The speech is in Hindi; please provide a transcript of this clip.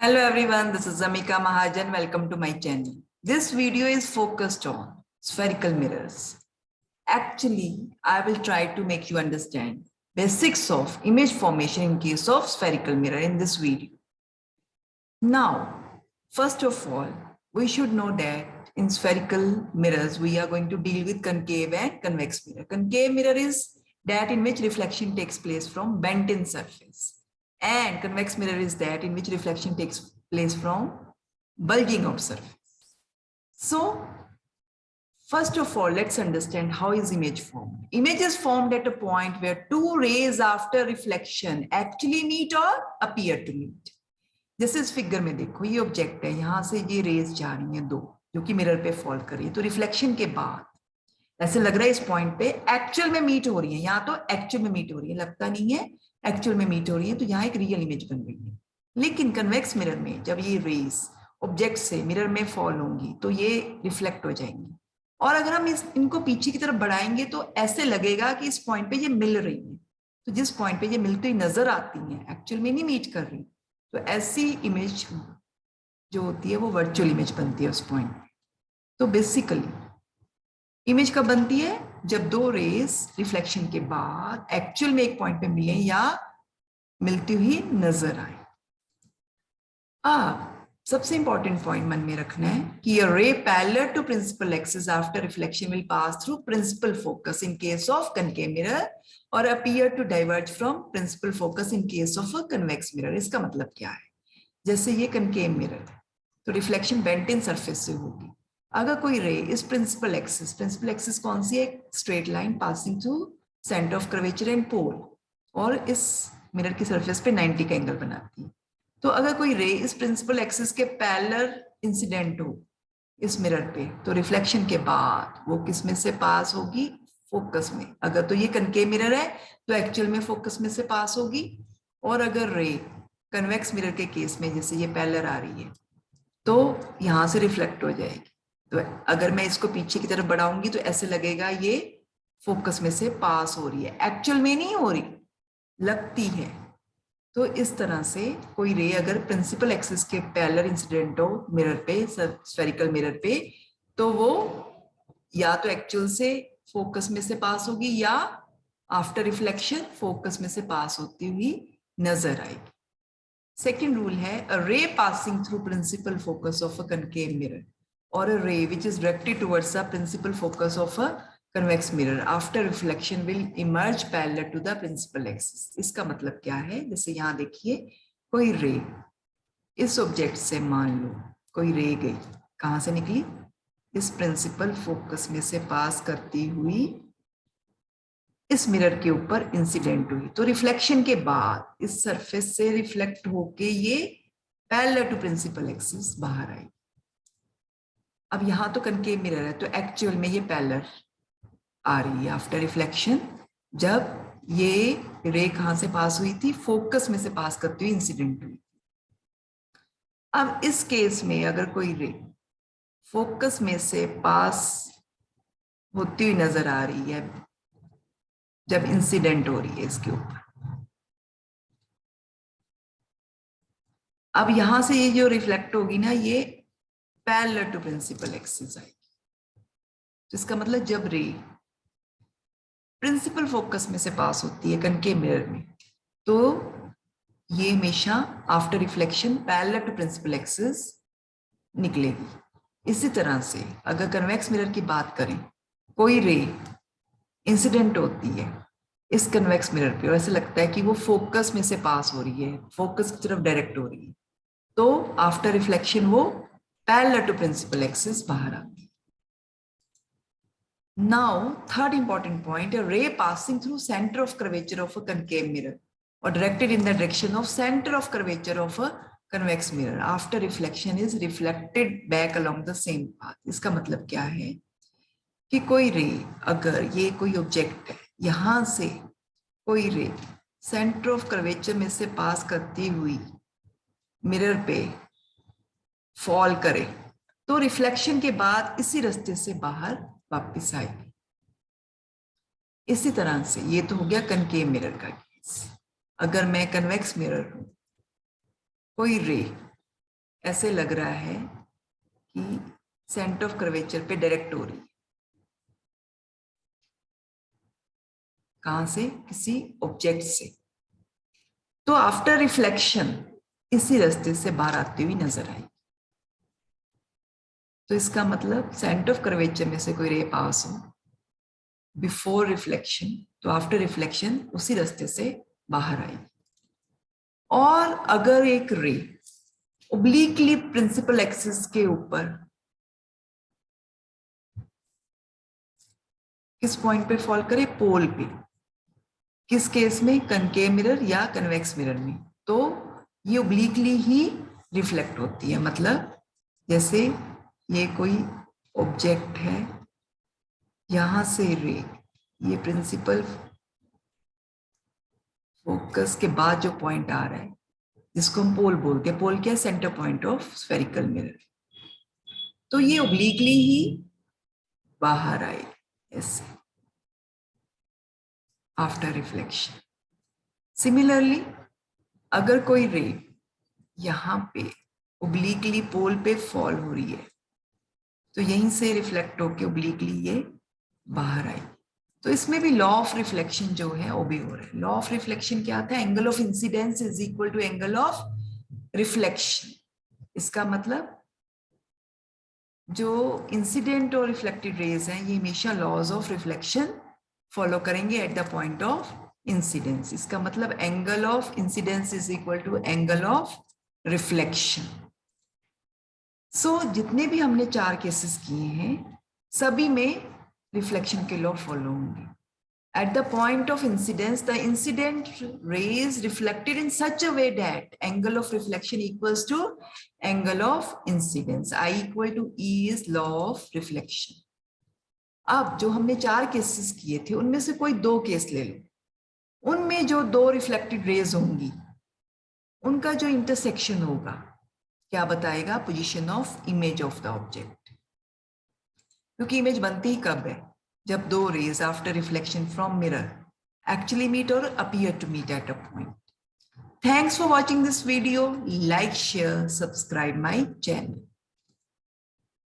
Hello everyone, this is Amika Mahajan. Welcome to my channel. This video is focused on spherical mirrors. Actually, I will try to make you understand basics of image formation in case of spherical mirror in this video. Now, first of all, we should know that in spherical mirrors, we are going to deal with concave and convex mirror. Concave mirror is that in which reflection takes place from bent-in surface. And convex mirror is that in which reflection takes place from bulging out surface. So, first of all, let's understand how is image formed. Image is formed at a point where two rays after reflection actually meet or appear to meet. जैसे इस फिगर में देखो, ये ऑब्जेक्ट है, यहां से ये रेज जा रही हैं दो, जो कि मिरर पे फॉल कर रही है, तो रिफ्लेक्शन के बाद ऐसे लग रहा है इस पॉइंट पे एक्चुअल में मीट हो रही है, यहाँ तो एक्चुअल में मीट हो रही है, लगता नहीं है, एक्चुअल में मीट हो रही है, तो यहाँ एक रियल इमेज बन रही है। लेकिन कन्वेक्स मिरर में जब ये रेज ऑब्जेक्ट से मिरर में फॉल होंगी तो ये रिफ्लेक्ट हो जाएंगी, और अगर हम इनको पीछे की तरफ बढ़ाएंगे तो ऐसे लगेगा कि इस पॉइंट पे ये मिल रही है, तो जिस पॉइंट पे ये मिलती हुई नजर आती है एक्चुअल में नहीं मीट कर रही, तो ऐसी इमेज जो होती है वो वर्चुअल इमेज बनती है उस पॉइंट पे। तो बेसिकली इमेज कब बनती है? जब दो रेस रिफ्लेक्शन के बाद एक्चुअल में एक पॉइंट पे मिले या मिलती हुई नजर आए। सबसे इंपॉर्टेंट पॉइंट मन में रखना है कि a ray parallel to principal axis after reflection will pass through principal focus in case of concave mirror or appear to diverge from principal focus in case of a convex mirror। इसका मतलब क्या है? जैसे ये concave mirror है तो रिफ्लेक्शन बेंट इन सरफेस से होगी। अगर कोई रे इस प्रिंसिपल एक्सिस कौन सी है? Straight line passing through centre of curvature and pole, और इस मिरर की सरफेस पे 90 का एंगल बनाती है। तो अगर कोई रे इस प्रिंसिपल एक्सिस के पैरेलल इंसिडेंट हो इस मिरर पे, तो रिफ्लेक्शन के बाद वो किस में से पास होगी? फोकस में। अगर तो ये कनकेव मिरर है तो एक्चुअल में फोकस में से पास होगी, और अगर रे कन्वेक्स मिरर के केस में जैसे ये पैरेलल आ रही है तो यहां से रिफ्लेक्ट हो जाएगी। तो अगर मैं इसको पीछे की तरफ बढ़ाऊंगी तो ऐसे लगेगा ये फोकस में से पास हो रही है, एक्चुअल में नहीं हो रही, लगती है। तो इस तरह से कोई रे अगर प्रिंसिपल एक्सिस के पैरेलल इंसिडेंट हो मिरर पे, स्फेरिकल मिरर पे, तो वो या तो एक्चुअल से फोकस में से पास होगी या आफ्टर रिफ्लेक्शन फोकस में से पास होती हुई नजर आएगी। सेकेंड रूल है a ray passing through principal focus of a concave mirror or a ray which is directed towards the principal focus of a convex mirror after reflection will emerge parallel to the principal axis। इसका मतलब क्या है? जैसे यहाँ देखिए, कोई रे इस ऑब्जेक्ट से, मान लो कोई रे गई, कहाँ से निकली? इस प्रिंसिपल फोकस में से पास करती हुई इस मिरर के ऊपर इंसिडेंट हुई, तो रिफ्लेक्शन के बाद इस सरफेस से रिफ्लेक्ट होके ये पैरेलल टू प्रिंसिपल एक्सिस बाहर आई। अब यहां तो कनकेव मिरर है तो एक्चुअल में ये पैरेलल आ रही है आफ्टर रिफ्लेक्शन, जब ये रे कहां से पास हुई थी? फोकस में से पास करती हुई इंसिडेंट हुई। अब इस केस में अगर कोई रे फोकस में से पास होती हुई नजर आ रही है जब इंसिडेंट हो रही है इसके ऊपर, अब यहां से ये जो रिफ्लेक्ट होगी ना, ये पैरेलल टू प्रिंसिपल एक्सिस आएगी। तो इसका मतलब जब रे प्रिंसिपल फोकस में से पास होती है कनकेव मिरर में, तो ये हमेशा after reflection parallel to principal axis निकलेगी। इसी तरह से अगर कन्वेक्स मिरर की बात करें, कोई रे इंसिडेंट होती है इस कन्वेक्स मिरर पे, वैसे लगता है कि वो फोकस में से पास हो रही है, फोकस की तरफ डायरेक्ट हो रही है, तो आफ्टर रिफ्लेक्शन वो पैरेलल टू प्रिंसिपल एक्सिस बाहर आती है। Now third important point, a ray passing through center of curvature of a concave mirror or directed in the direction of center of curvature of a convex mirror after reflection is reflected back along the same path। इसका मतलब क्या है कि कोई रे, अगर ये कोई ऑब्जेक्ट है, यहां से कोई रे सेंटर ऑफ कर्वेचर में से पास करती हुई मिरर पे फॉल करे, तो रिफ्लेक्शन के बाद इसी रास्ते से बाहर वापस आएगी। इसी तरह से ये तो हो गया कनकेव मिरर का केस। अगर मैं कन्वेक्स मिरर हूं, कोई रे ऐसे लग रहा है कि सेंटर ऑफ कर्वेचर पे डायरेक्ट हो रही है। कहां से? किसी ऑब्जेक्ट से। तो आफ्टर रिफ्लेक्शन इसी रास्ते से बाहर आती हुई नजर आई। तो इसका मतलब सेंटर ऑफ कर्वेचर में से कोई रे पास हो बिफोर रिफ्लेक्शन, तो आफ्टर रिफ्लेक्शन उसी रास्ते से बाहर आई। और अगर एक रे ओब्लिकली प्रिंसिपल एक्सिस के ऊपर किस पॉइंट पे फॉल करे? पोल पे। किस केस में? कनकेव मिरर या कन्वेक्स मिरर में। तो ये ओब्लिकली ही रिफ्लेक्ट होती है। मतलब जैसे ये कोई ऑब्जेक्ट है, यहां से रे, ये प्रिंसिपल फोकस के बाद जो पॉइंट आ रहा है जिसको हम पोल बोलते हैं। पोल क्या है? Centre point of spherical mirror. तो ये ओब्लिकली ही बाहर आए ऐसे आफ्टर रिफ्लेक्शन। सिमिलरली अगर कोई रे यहां पे ओब्लिकली पोल पे फॉल हो रही है तो यहीं से रिफ्लेक्ट होके ओब्लिकली ये बाहर आई। तो इसमें भी लॉ ऑफ रिफ्लेक्शन जो है वो भी हो रहा है। लॉ ऑफ रिफ्लेक्शन क्या आता है? Angle of incidence is equal to angle of reflection. इसका मतलब जो इंसिडेंट और रिफ्लेक्टेड रेज हैं ये हमेशा लॉज ऑफ रिफ्लेक्शन फॉलो करेंगे at the point of incidence. इसका मतलब angle of incidence is equal to angle of reflection. So जितने भी हमने 4 केसेस किए हैं सभी में रिफ्लेक्शन के लॉ फॉलो होंगे। At the point of incidence, the incident ray is reflected in such a way that angle of reflection equals to angle of incidence. I equal to E is law of reflection. अब जो हमने 4 केसेस किए थे उनमें से कोई 2 केस ले लो। उनमें जो 2 रिफ्लेक्टेड रेज होंगी उनका जो इंटरसेक्शन होगा क्या बताएगा? Position of image of the object. क्योंकि इमेज बनती ही कब है? जब 2 rays after reflection from mirror actually meet or appear to meet at a point. Thanks for watching this video. Like, share, subscribe my channel.